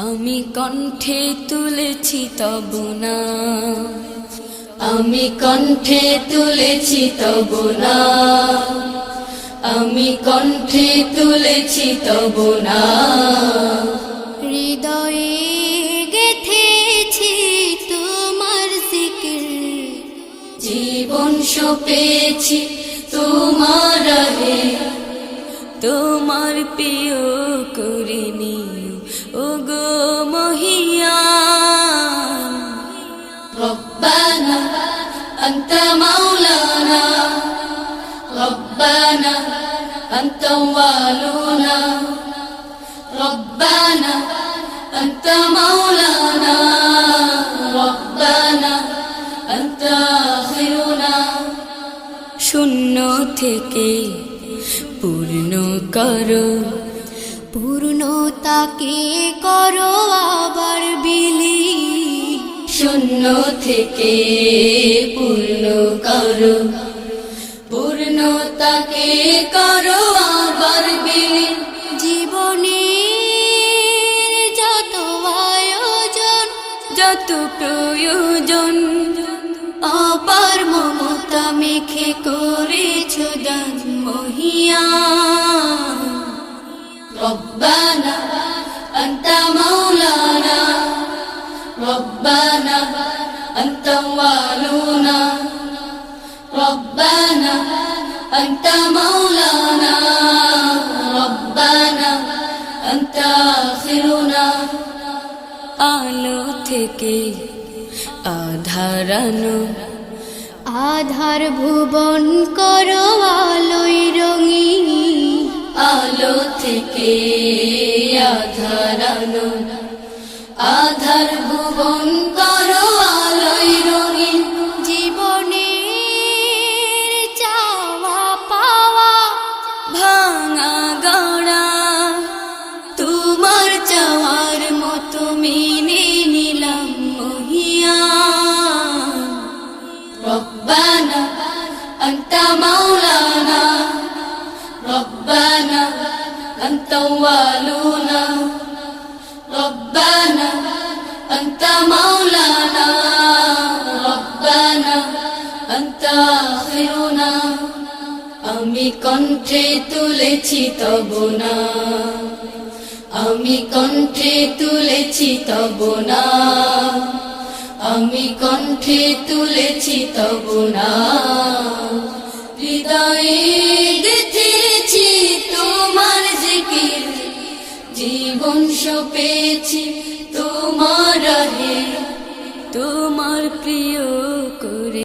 আমি কণ্ঠে তুলেছি তব নাম, আমি কণ্ঠে তুলেছি তব নাম, আমি কণ্ঠে তুলেছি তব নাম। হৃদয়ে গেথেছি তোমার জিকির, জীবন সঁপেছি তোমার রাহে, তোমার প্রিয় করে নিও ওগো মহিয়ান। রব্বানা আনতা মাওলানা, রব্বানা আনতা ওয়ালুনা, রব্বানা আনতা মাওলানা, রব্বানা আনতা আখিরুনা। শূন্য থেকে পূর্ণ করো, পূর্ণতাকে করো আবার বিলীন। শূন্য থেকে পূর্ণ করো, পূর্ণতাকে করো আবার বিলীন। জীবনের যত আয়োজন, যত প্রয়োজন, অপার মমতা মেখে করেছ দান মহিয়ান। রব্বানা আনতা মাওলানা, রব্বানা আনতা ওয়ালুনা, রব্বানা আনতা মাওলানা, রব্বানা আনতা আখিরুনা। আলো থেকে আধার আনো, আধার ভুবন করো আলোয় রঙিন। আলো থেকে আধার আনো, আধার ভুবন করো আলোয় রঙিন। জীবনের চাওয়া পাওয়া ভাঙা গড়া, তোমার চাওয়ার মতো মেনে নিলাম মহিয়ান। রব্বানা আনতা মাওলানা, রব্বানা আনতা ওয়ালুনা, রব্বানা আনতা মাওলানা, রব্বানা আনতা আখিরুনা। আমি কণ্ঠে তুলেছি তব নাম, আমি কণ্ঠে তুলেছি তব নাম, আমি কণ্ঠে তুলেছি তব নাম। হৃদয়ে গেথেছি তোমার জিকির, জীবন সঁপেছি তোমার রাহে, তোমার প্রিয় করে